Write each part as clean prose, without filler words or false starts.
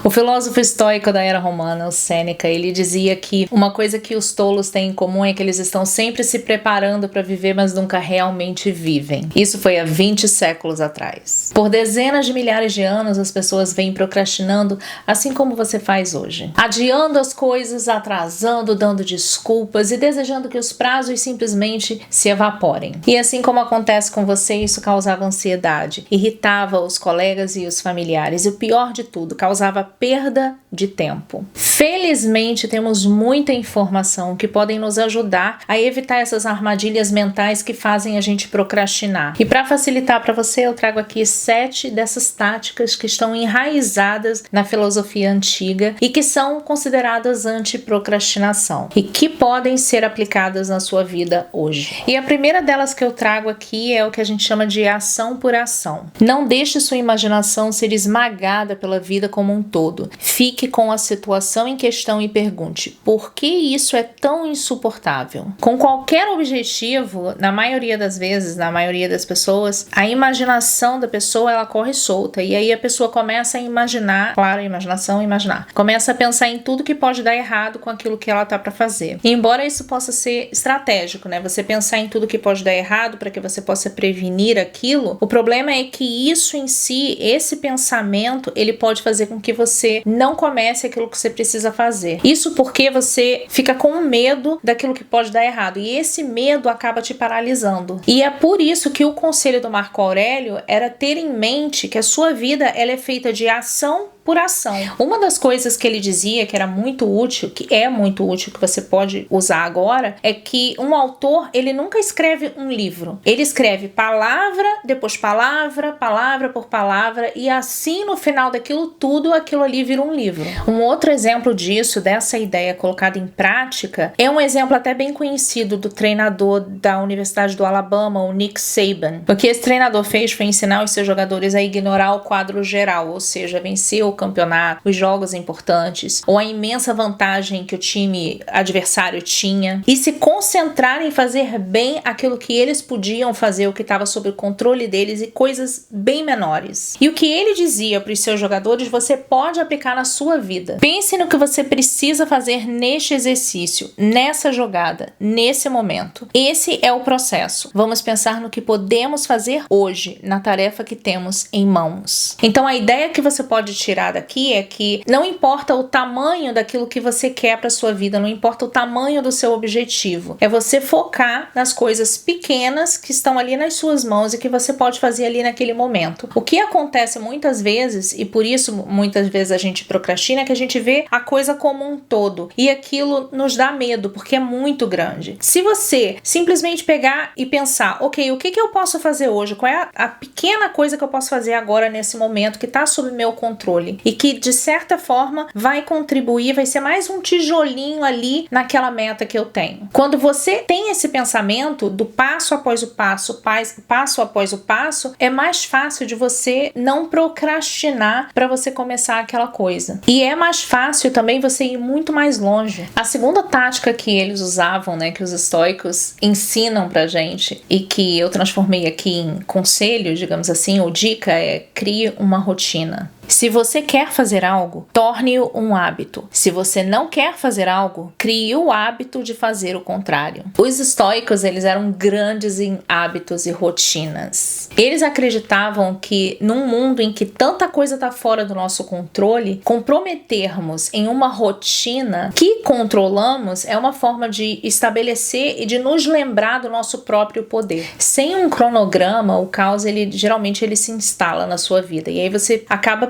O filósofo estoico da era romana, o Sêneca, ele dizia que uma coisa que os tolos têm em comum é que eles estão sempre se preparando para viver, mas nunca realmente vivem. Isso foi há 20 séculos atrás. Por dezenas de milhares de anos, as pessoas vêm procrastinando, assim como você faz hoje. Adiando as coisas, atrasando, dando desculpas e desejando que os prazos simplesmente se evaporem. E assim como acontece com você, isso causava ansiedade, irritava os colegas e os familiares. E o pior de tudo, causava perda de tempo. Felizmente, temos muita informação que podem nos ajudar a evitar essas armadilhas mentais que fazem a gente procrastinar. E para facilitar para você, eu trago aqui 7 dessas táticas que estão enraizadas na filosofia antiga e que são consideradas anti-procrastinação e que podem ser aplicadas na sua vida hoje. E a primeira delas que eu trago aqui é o que a gente chama de ação por ação. Não deixe sua imaginação ser esmagada pela vida como um todo. Fique com a situação em questão e pergunte: por que isso é tão insuportável? Com qualquer objetivo, na maioria das vezes, na maioria das pessoas, a imaginação da pessoa ela corre solta e aí a pessoa começa a imaginar, claro, imaginação, imaginar, começa a pensar em tudo que pode dar errado com aquilo que ela tá para fazer. E embora isso possa ser estratégico, né? Você pensar em tudo que pode dar errado para que você possa prevenir aquilo, o problema é que isso em si, esse pensamento, ele pode fazer com que você não comece aquilo que você precisa fazer. Isso porque você fica com medo daquilo que pode dar errado e esse medo acaba te paralisando. E é por isso que o conselho do Marco Aurélio era ter em mente que a sua vida ela é feita de ação por ação. Uma das coisas que ele dizia que era muito útil, que é muito útil, que você pode usar agora, é que um autor, ele nunca escreve um livro. Ele escreve palavra, depois palavra, palavra por palavra, e assim no final daquilo tudo, aquilo ali vira um livro. Um outro exemplo disso, dessa ideia colocada em prática, é um exemplo até bem conhecido do treinador da Universidade do Alabama, o Nick Saban. O que esse treinador fez foi ensinar os seus jogadores a ignorar o quadro geral, ou seja, vencer o campeonato, os jogos importantes, ou a imensa vantagem que o time adversário tinha, e se concentrar em fazer bem aquilo que eles podiam fazer, o que estava sob o controle deles, e coisas bem menores. E o que ele dizia para os seus jogadores, você pode aplicar na sua vida. Pense no que você precisa fazer neste exercício, nessa jogada, nesse momento. Esse é o processo. Vamos pensar no que podemos fazer hoje, na tarefa que temos em mãos. Então a ideia que você pode tirar daqui é que não importa o tamanho daquilo que você quer para sua vida, não importa o tamanho do seu objetivo, é você focar nas coisas pequenas que estão ali nas suas mãos e que você pode fazer ali naquele momento. O que acontece muitas vezes, e por isso muitas vezes a gente procrastina, é que a gente vê a coisa como um todo e aquilo nos dá medo porque é muito grande. Se você simplesmente pegar e pensar, ok, o que eu posso fazer hoje? Qual é a pequena coisa que eu posso fazer agora nesse momento que está sob meu controle e que de certa forma vai contribuir, vai ser mais um tijolinho ali naquela meta que eu tenho. Quando você tem esse pensamento do passo após o passo, passo após o passo, é mais fácil de você não procrastinar para você começar aquela coisa. E é mais fácil também você ir muito mais longe. A segunda tática que eles usavam, né, que os estoicos ensinam pra gente e que eu transformei aqui em conselho, digamos assim, ou dica, é crie uma rotina. Se você quer fazer algo, torne-o um hábito. Se você não quer fazer algo, crie o hábito de fazer o contrário. Os estoicos, eles eram grandes em hábitos e rotinas. Eles acreditavam que num mundo em que tanta coisa está fora do nosso controle, comprometermos em uma rotina que controlamos é uma forma de estabelecer e de nos lembrar do nosso próprio poder. Sem um cronograma, o caos, geralmente ele se instala na sua vida. E aí você acaba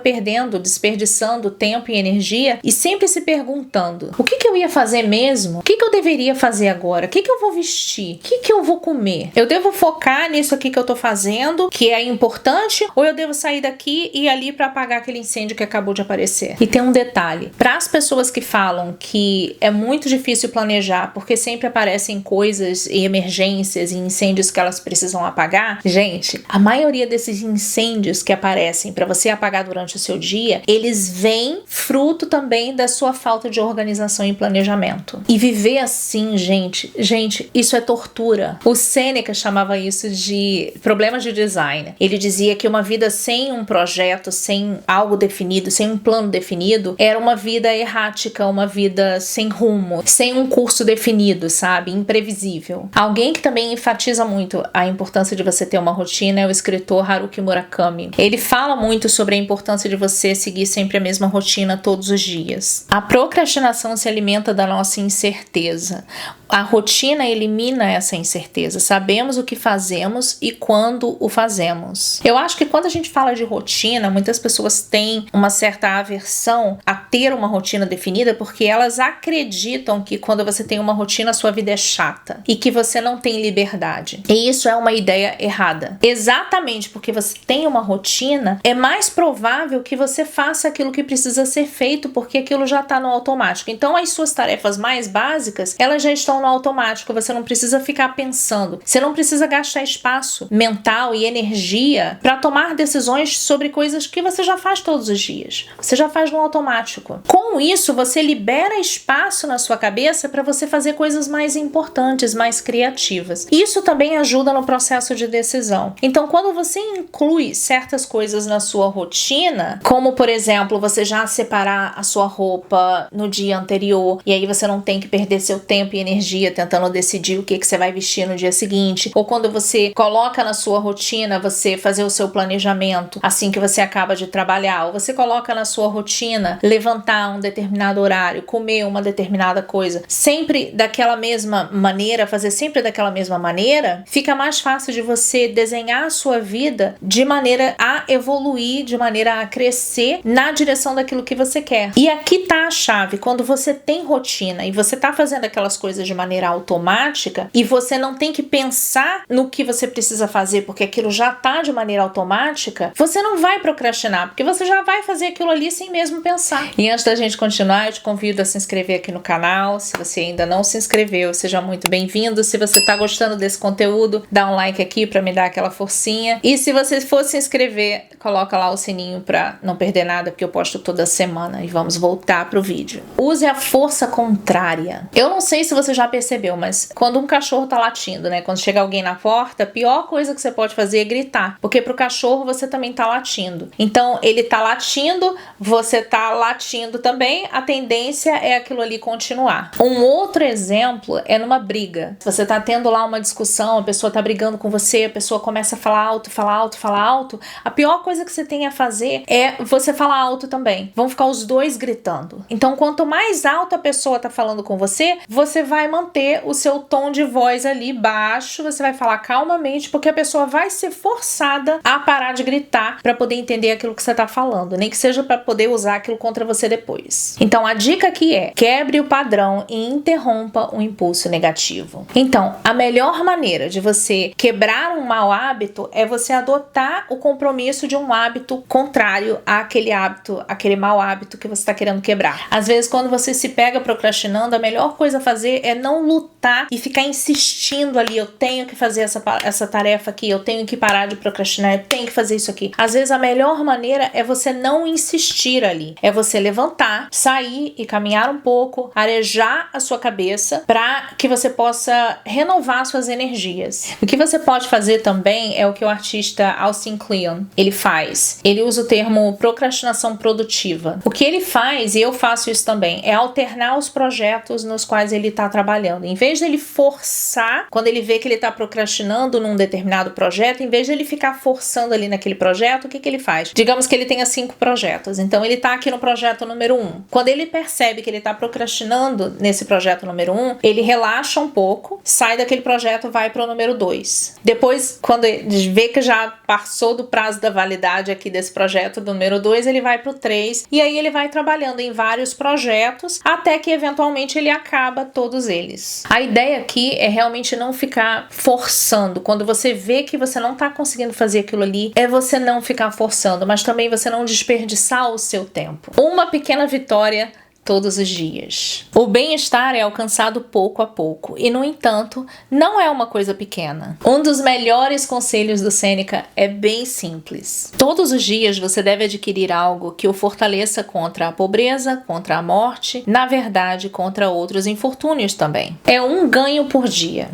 desperdiçando tempo e energia e sempre se perguntando: o que eu ia fazer mesmo? O que eu deveria fazer agora? O que eu vou vestir? O que eu vou comer? Eu devo focar nisso aqui que eu tô fazendo, que é importante, ou eu devo sair daqui e ir ali para apagar aquele incêndio que acabou de aparecer? E tem um detalhe: para as pessoas que falam que é muito difícil planejar porque sempre aparecem coisas e emergências e incêndios que elas precisam apagar, gente, a maioria desses incêndios que aparecem para você apagar durante o seu dia, eles vêm fruto também da sua falta de organização e planejamento. E viver assim, gente, isso é tortura. O Sêneca chamava isso de problemas de design. Ele dizia que uma vida sem um projeto, sem algo definido, sem um plano definido, era uma vida errática, uma vida sem rumo, sem um curso definido, sabe? Imprevisível. Alguém que também enfatiza muito a importância de você ter uma rotina é o escritor Haruki Murakami. Ele fala muito sobre a importância de você seguir sempre a mesma rotina todos os dias. A procrastinação se alimenta da nossa incerteza. A rotina elimina essa incerteza. Sabemos o que fazemos e quando o fazemos. Eu acho que quando a gente fala de rotina, muitas pessoas têm uma certa aversão a ter uma rotina definida porque elas acreditam que quando você tem uma rotina, a sua vida é chata e que você não tem liberdade. E isso é uma ideia errada. Exatamente porque você tem uma rotina, é mais provável que você faça aquilo que precisa ser feito porque aquilo já está no automático. Então as suas tarefas mais básicas, elas já estão no automático, você não precisa ficar pensando, você não precisa gastar espaço mental e energia para tomar decisões sobre coisas que você já faz todos os dias. Você já faz no automático. Com isso, você libera espaço na sua cabeça para você fazer coisas mais importantes, mais criativas. Isso também ajuda no processo de decisão. Então, quando você inclui certas coisas na sua rotina, como por exemplo, você já separar a sua roupa no dia anterior, e aí você não tem que perder seu tempo e energia tentando decidir o que você vai vestir no dia seguinte, ou quando você coloca na sua rotina você fazer o seu planejamento assim que você acaba de trabalhar, ou você coloca na sua rotina levantar um determinado horário, comer uma determinada coisa, sempre daquela mesma maneira, fazer sempre daquela mesma maneira, fica mais fácil de você desenhar a sua vida de maneira a evoluir, de maneira a crescer na direção daquilo que você quer. E aqui tá a chave, quando você tem rotina e você tá fazendo aquelas coisas de maneira automática e você não tem que pensar no que você precisa fazer porque aquilo já tá de maneira automática, você não vai procrastinar, porque você já vai fazer aquilo ali sem mesmo pensar. E antes da gente continuar, eu te convido a se inscrever aqui no canal. Se você ainda não se inscreveu, seja muito bem-vindo. Se você tá gostando desse conteúdo, dá um like aqui pra me dar aquela forcinha. E se você for se inscrever, coloca lá o sininho pra não perder nada, porque eu posto toda semana. E vamos voltar pro vídeo. Use a força contrária. Eu não sei se você já percebeu, mas quando um cachorro tá latindo, né? Quando chega alguém na porta, a pior coisa que você pode fazer é gritar, porque pro cachorro você também tá latindo. Então, ele tá latindo, você tá latindo também, a tendência é aquilo ali continuar. Um outro exemplo é numa briga. Você tá tendo lá uma discussão, a pessoa tá brigando com você, a pessoa começa a falar alto, falar alto, falar alto. A pior coisa que você tem a fazer é você falar alto também. Vão ficar os dois gritando. Então, quanto mais alto a pessoa tá falando com você, você vai manter o seu tom de voz ali baixo, você vai falar calmamente, porque a pessoa vai ser forçada a parar de gritar para poder entender aquilo que você tá falando, nem que seja para poder usar aquilo contra você depois. Então, a dica aqui é: quebre o padrão e interrompa o impulso negativo. Então, a melhor maneira de você quebrar um mau hábito é você adotar o compromisso de um hábito contrário àquele hábito, aquele mau hábito que você está querendo quebrar. Às vezes, quando você se pega procrastinando, a melhor coisa a fazer é não lutar e ficar insistindo ali: eu tenho que fazer essa tarefa aqui, eu tenho que parar de procrastinar, eu tenho que fazer isso aqui. Às vezes a melhor maneira é você não insistir ali, é você levantar, sair e caminhar um pouco, arejar a sua cabeça para que você possa renovar suas energias. O que você pode fazer também é o que o artista Austin Kleon ele faz. Ele usa o termo procrastinação produtiva. O que ele faz, e eu faço isso também, é alternar os projetos nos quais ele está trabalhando. Em vez de ele forçar, quando ele vê que ele está procrastinando num determinado projeto, em vez de ele ficar forçando ali naquele projeto, o que ele faz? Digamos que ele tenha 5 projetos, então ele está aqui no projeto número 1. Quando ele percebe que ele está procrastinando nesse projeto número 1, ele relaxa um pouco, sai daquele projeto, vai para o número 2. Depois, quando ele vê que já passou do prazo da validade aqui desse projeto do número 2, ele vai para o 3, e aí ele vai trabalhando em vários projetos, até que eventualmente ele acaba todos eles. A ideia aqui é realmente não ficar forçando. Quando você vê que você não está conseguindo fazer aquilo ali, é você não ficar forçando, mas também você não desperdiçar o seu tempo. Uma pequena vitória todos os dias. O bem-estar é alcançado pouco a pouco e, no entanto, não é uma coisa pequena. Um dos melhores conselhos do Sêneca é bem simples. Todos os dias você deve adquirir algo que o fortaleça contra a pobreza, contra a morte, na verdade, contra outros infortúnios também. É um ganho por dia.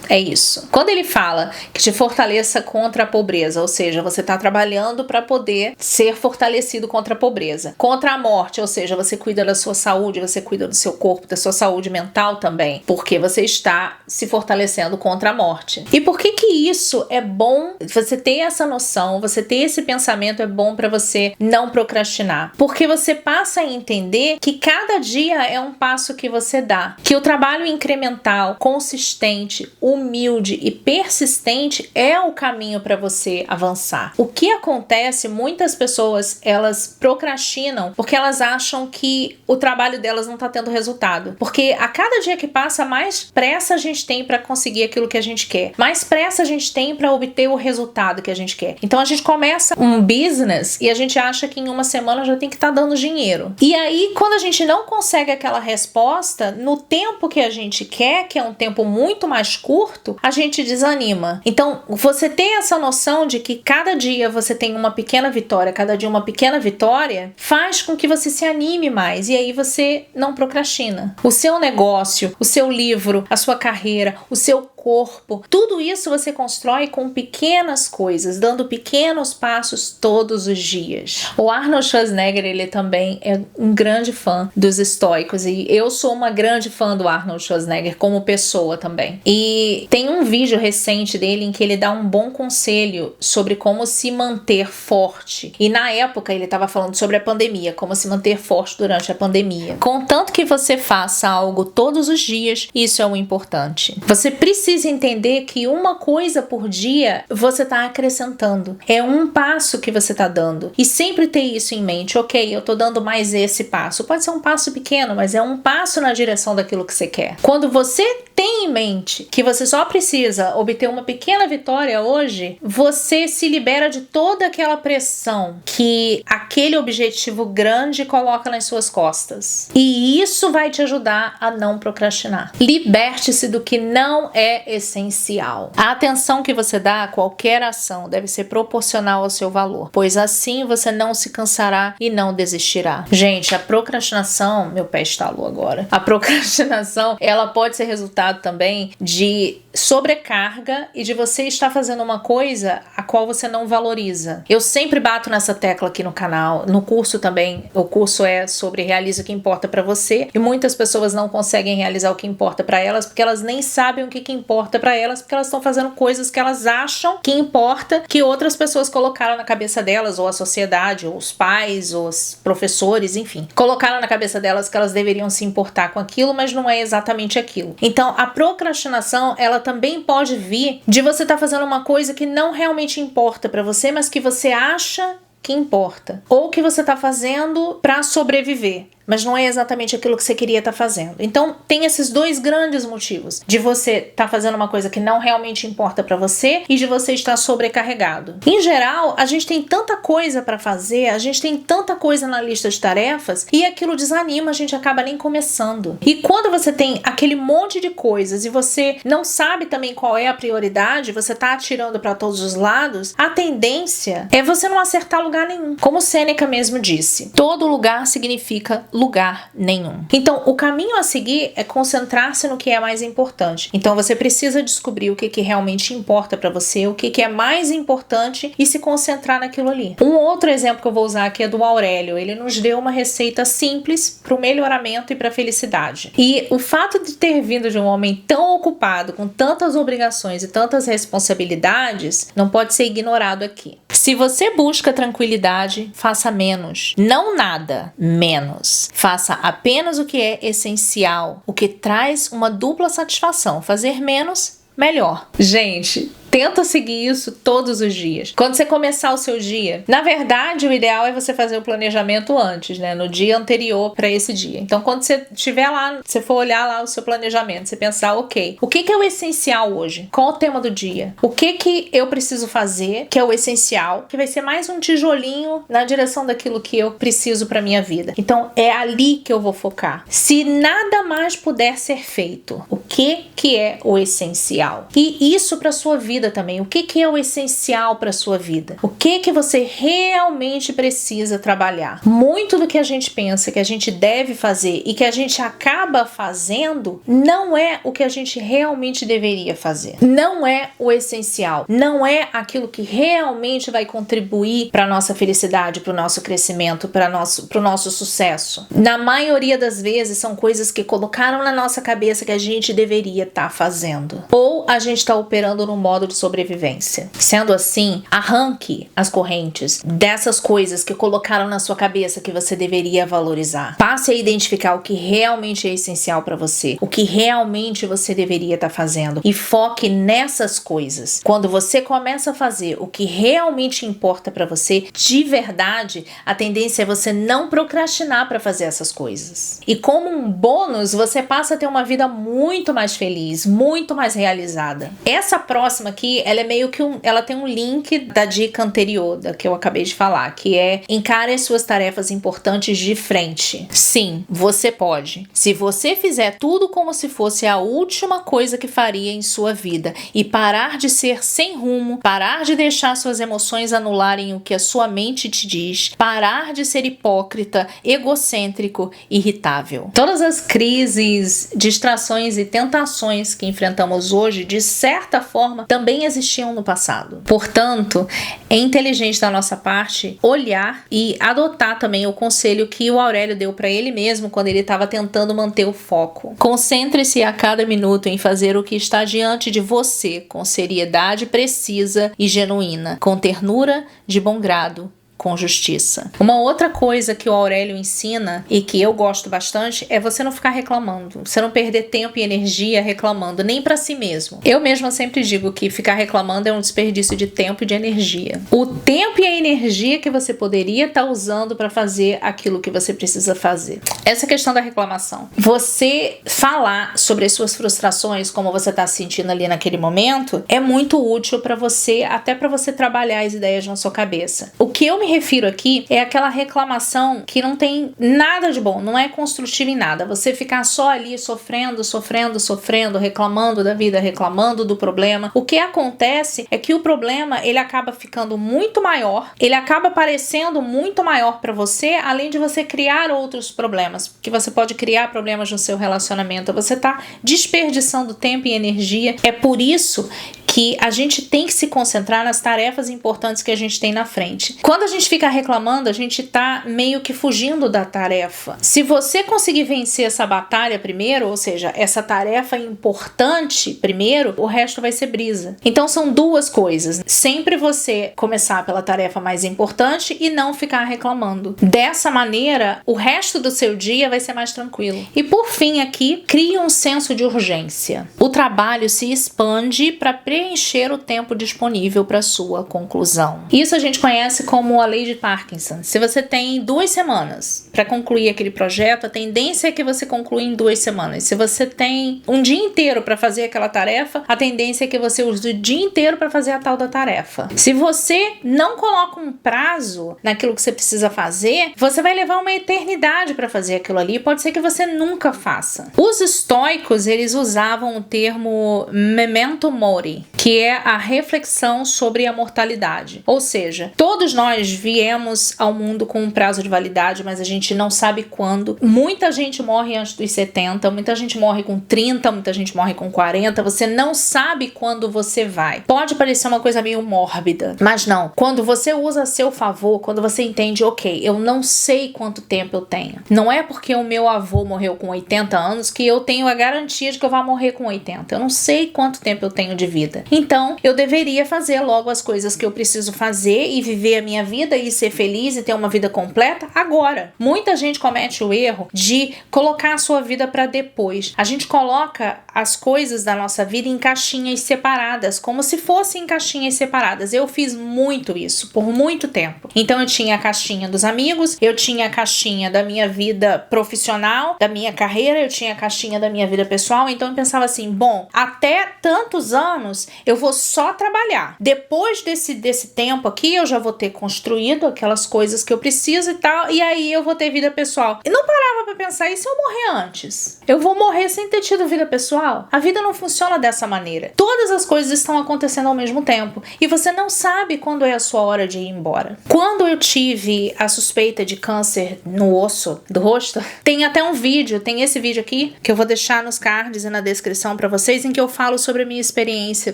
É isso. Quando ele fala que te fortaleça contra a pobreza, ou seja, você está trabalhando para poder ser fortalecido contra a pobreza. Contra a morte, ou seja, você cuida da sua saúde, você cuida do seu corpo, da sua saúde mental também, porque você está se fortalecendo contra a morte. E por que que isso é bom? Você ter essa noção, você ter esse pensamento é bom para você não procrastinar. Porque você passa a entender que cada dia é um passo que você dá. Que o trabalho incremental, consistente, humilde e persistente é o caminho para você avançar. O que acontece, muitas pessoas, elas procrastinam porque elas acham que o trabalho delas não está tendo resultado. Porque a cada dia que passa, mais pressa a gente tem para conseguir aquilo que a gente quer. Mais pressa a gente tem para obter o resultado que a gente quer. Então a gente começa um business e a gente acha que em uma semana já tem que estar dando dinheiro. E aí, quando a gente não consegue aquela resposta no tempo que a gente quer, que é um tempo muito mais curto, a gente desanima. Então, você ter essa noção de que cada dia você tem uma pequena vitória, cada dia uma pequena vitória, faz com que você se anime mais e aí você não procrastina. O seu negócio, o seu livro, a sua carreira, o seu corpo, tudo isso você constrói com pequenas coisas, dando pequenos passos todos os dias. O Arnold Schwarzenegger, ele também é um grande fã dos estoicos e eu sou uma grande fã do Arnold Schwarzenegger como pessoa também. E tem um vídeo recente dele em que ele dá um bom conselho sobre como se manter forte. E na época ele estava falando sobre a pandemia, como se manter forte durante a pandemia. Contanto que você faça algo todos os dias, isso é o importante. Você precisa entender que uma coisa por dia você está acrescentando. É um passo que você está dando. E sempre ter isso em mente. Ok, eu estou dando mais esse passo. Pode ser um passo pequeno, mas é um passo na direção daquilo que você quer. Quando você tem em mente que você só precisa obter uma pequena vitória hoje, você se libera de toda aquela pressão que aquele objetivo grande coloca nas suas costas. E isso vai te ajudar a não procrastinar. Liberte-se do que não é essencial. A atenção que você dá a qualquer ação deve ser proporcional ao seu valor, pois assim você não se cansará e não desistirá. Gente, a procrastinação, meu pé estalou agora. A procrastinação, ela pode ser resultado também de sobrecarga e de você estar fazendo uma coisa a qual você não valoriza. Eu sempre bato nessa tecla aqui no canal, no curso também. O curso é sobre realiza o que importa pra você e muitas pessoas não conseguem realizar o que importa pra elas porque elas nem sabem o que importa pra elas, porque elas estão fazendo coisas que elas acham que importa, que outras pessoas colocaram na cabeça delas, ou a sociedade, ou os pais, ou os professores, enfim, colocaram na cabeça delas que elas deveriam se importar com aquilo, mas não é exatamente aquilo. Então, a procrastinação, ela também pode vir de você estar fazendo uma coisa que não realmente importa pra você, mas que você acha que importa, ou que você tá fazendo pra sobreviver, mas não é exatamente aquilo que você queria estar fazendo. Então, tem esses dois grandes motivos, de você estar fazendo uma coisa que não realmente importa pra você e de você estar sobrecarregado. Em geral, a gente tem tanta coisa pra fazer, a gente tem tanta coisa na lista de tarefas e aquilo desanima, a gente acaba nem começando. E quando você tem aquele monte de coisas e você não sabe também qual é a prioridade, você tá atirando pra todos os lados, a tendência é você não acertar lugar nenhum. Como Sêneca mesmo disse, todo lugar significa lugar nenhum. Então, o caminho a seguir é concentrar-se no que é mais importante. Então, você precisa descobrir o que realmente importa pra você, o que é mais importante e se concentrar naquilo ali. Um outro exemplo que eu vou usar aqui é do Aurélio. Ele nos deu uma receita simples para o melhoramento e para a felicidade. E o fato de ter vindo de um homem tão ocupado, com tantas obrigações e tantas responsabilidades, não pode ser ignorado aqui. Se você busca tranquilidade, faça menos. Não nada, menos. Faça apenas o que é essencial, o que traz uma dupla satisfação. Fazer menos, melhor. Gente, Tenta seguir isso todos os dias. Quando você começar o seu dia, na verdade, o ideal é você fazer o planejamento antes, né? No dia anterior para esse dia. Então, quando você estiver lá, você for olhar lá o seu planejamento, você pensar, ok, o que é o essencial hoje? Qual o tema do dia? O que eu preciso fazer, que é o essencial, que vai ser mais um tijolinho na direção daquilo que eu preciso para minha vida. Então, é ali que eu vou focar. Se nada mais puder ser feito, o que é o essencial? E isso para sua vida também. O que é o essencial para sua vida? O que você realmente precisa trabalhar? Muito do que a gente pensa que a gente deve fazer e que a gente acaba fazendo não é o que a gente realmente deveria fazer. Não é o essencial. Não é aquilo que realmente vai contribuir para a nossa felicidade, para o nosso crescimento, para o nosso sucesso. Na maioria das vezes são coisas que colocaram na nossa cabeça que a gente deveria estar fazendo. Ou a gente está operando no modo de sobrevivência. Sendo assim, arranque as correntes dessas coisas que colocaram na sua cabeça que você deveria valorizar. Passe a identificar o que realmente é essencial para você, o que realmente você deveria estar fazendo e foque nessas coisas. Quando você começa a fazer o que realmente importa para você, de verdade, a tendência é você não procrastinar para fazer essas coisas. E como um bônus, você passa a ter uma vida muito mais feliz, muito mais realizada. Essa próxima aqui, ela é meio que ela tem um link da dica anterior, da que eu acabei de falar, que é encare as suas tarefas importantes de frente. Sim, você pode. Se você fizer tudo como se fosse a última coisa que faria em sua vida e parar de ser sem rumo, parar de deixar suas emoções anularem o que a sua mente te diz, parar de ser hipócrita, egocêntrico, irritável. Todas as crises, distrações e tentações que enfrentamos hoje, de certa forma, também existiam no passado. Portanto, é inteligente da nossa parte olhar e adotar também o conselho que o Aurélio deu para ele mesmo quando ele estava tentando manter o foco. Concentre-se a cada minuto em fazer o que está diante de você com seriedade precisa e genuína, com ternura, de bom grado, com justiça. Uma outra coisa que o Aurélio ensina e que eu gosto bastante é você não ficar reclamando, você não perder tempo e energia reclamando, nem pra si mesmo. Eu mesma sempre digo que ficar reclamando é um desperdício de tempo e de energia. O tempo e a energia que você poderia estar usando para fazer aquilo que você precisa fazer. Essa questão da reclamação. Você falar sobre as suas frustrações, como você tá se sentindo ali naquele momento, é muito útil para você, até para você trabalhar as ideias na sua cabeça. O que eu me refiro aqui é aquela reclamação que não tem nada de bom, não é construtiva em nada. Você ficar só ali sofrendo, reclamando da vida, reclamando do problema. O que acontece é que o problema, ele acaba ficando muito maior, ele acaba parecendo muito maior para você, além de você criar outros problemas, porque você pode criar problemas no seu relacionamento. Você tá desperdiçando tempo e energia. É por isso que a gente tem que se concentrar nas tarefas importantes que a gente tem na frente. Quando a gente fica reclamando, a gente tá meio que fugindo da tarefa. Se você conseguir vencer essa batalha primeiro, ou seja, essa tarefa importante primeiro, o resto vai ser brisa. Então são duas coisas. Sempre você começar pela tarefa mais importante e não ficar reclamando. Dessa maneira, o resto do seu dia vai ser mais tranquilo. E por fim aqui, crie um senso de urgência. O trabalho se expande para preencher o tempo disponível para sua conclusão. Isso a gente conhece como a lei de Parkinson. Se você tem 2 semanas para concluir aquele projeto, a tendência é que você conclua em 2 semanas. Se você tem um dia inteiro para fazer aquela tarefa, a tendência é que você use o dia inteiro para fazer a tal da tarefa. Se você não coloca um prazo naquilo que você precisa fazer, você vai levar uma eternidade para fazer aquilo ali. Pode ser que você nunca faça. Os estoicos, eles usavam o termo memento mori, que é a reflexão sobre a mortalidade. Ou seja, todos nós viemos ao mundo com um prazo de validade, mas a gente não sabe quando. Muita gente morre antes dos 70, muita gente morre com 30, muita gente morre com 40. Você não sabe quando você vai. Pode parecer uma coisa meio mórbida, mas não. Quando você usa a seu favor, quando você entende, ok, eu não sei quanto tempo eu tenho. Não é porque o meu avô morreu com 80 anos que eu tenho a garantia de que eu vou morrer com 80. Eu não sei quanto tempo eu tenho de vida. Então, eu deveria fazer logo as coisas que eu preciso fazer e viver a minha vida e ser feliz e ter uma vida completa agora. Muita gente comete o erro de colocar a sua vida para depois. A gente coloca as coisas da nossa vida em caixinhas separadas, como se fossem caixinhas separadas. Eu fiz muito isso por muito tempo. Então eu tinha a caixinha dos amigos, eu tinha a caixinha da minha vida profissional, da minha carreira, eu tinha a caixinha da minha vida pessoal. Então eu pensava assim, bom, até tantos anos eu vou só trabalhar. Depois desse tempo aqui eu já vou ter construído aquelas coisas que eu preciso e tal, e aí eu vou ter vida pessoal. E não parava pra pensar, e se eu morrer antes? Eu vou morrer sem ter tido vida pessoal? A vida não funciona dessa maneira. Todas as coisas estão acontecendo ao mesmo tempo e você não sabe quando é a sua hora de ir embora. Quando eu tive a suspeita de câncer no osso do rosto, tem até um vídeo, tem esse vídeo aqui, que eu vou deixar nos cards e na descrição pra vocês, em que eu falo sobre a minha experiência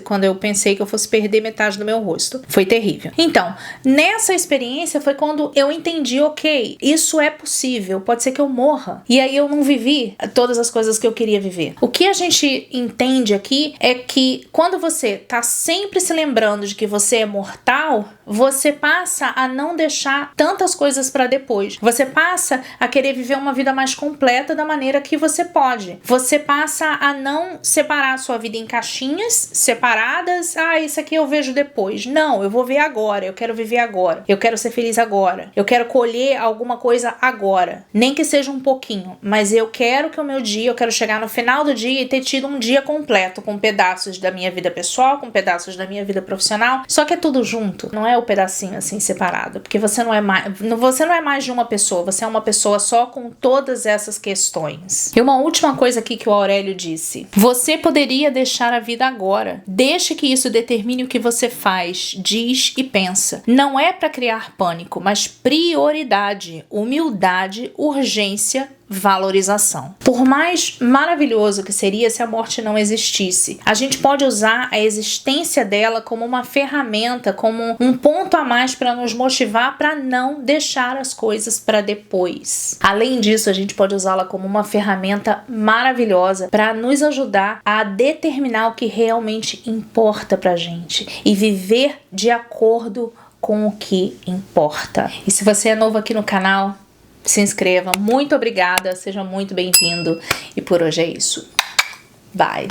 quando eu pensei que eu fosse perder metade do meu rosto. Foi terrível. Então, nessa experiência foi quando eu entendi, ok, isso é possível, pode ser que eu morra. E aí eu não vivi todas as coisas que eu queria viver. O que a gente entende aqui é que quando você tá sempre se lembrando de que você é mortal, você passa a não deixar tantas coisas pra depois. Você passa a querer viver uma vida mais completa da maneira que você pode. Você passa a não separar a sua vida em caixinhas separadas. Ah, isso aqui eu vejo depois. Não, eu vou ver agora. Eu quero viver agora. Eu quero ser feliz agora. Eu quero colher alguma coisa agora. Nem que seja um pouquinho. Mas eu quero que o meu dia, eu quero chegar no final do dia e ter tido um dia completo, com pedaços da minha vida pessoal, com pedaços da minha vida profissional. Só que é tudo junto. Não é o pedacinho assim separado. Porque você não é mais de uma pessoa. Você é uma pessoa só com todas essas questões. E uma última coisa aqui que o Aurélio disse. Você poderia deixar a vida agora. Deixe que isso determine o que você faz, diz e pensa. Não é para criar pânico, mas prioridade, humildade, urgência, valorização. Por mais maravilhoso que seria se a morte não existisse, a gente pode usar a existência dela como uma ferramenta, como um ponto a mais para nos motivar para não deixar as coisas para depois. Além disso, a gente pode usá-la como uma ferramenta maravilhosa para nos ajudar a determinar o que realmente importa pra gente e viver de acordo com o que importa. E se você é novo aqui no canal, se inscreva. Muito obrigada, seja muito bem-vindo. E por hoje é isso. Bye!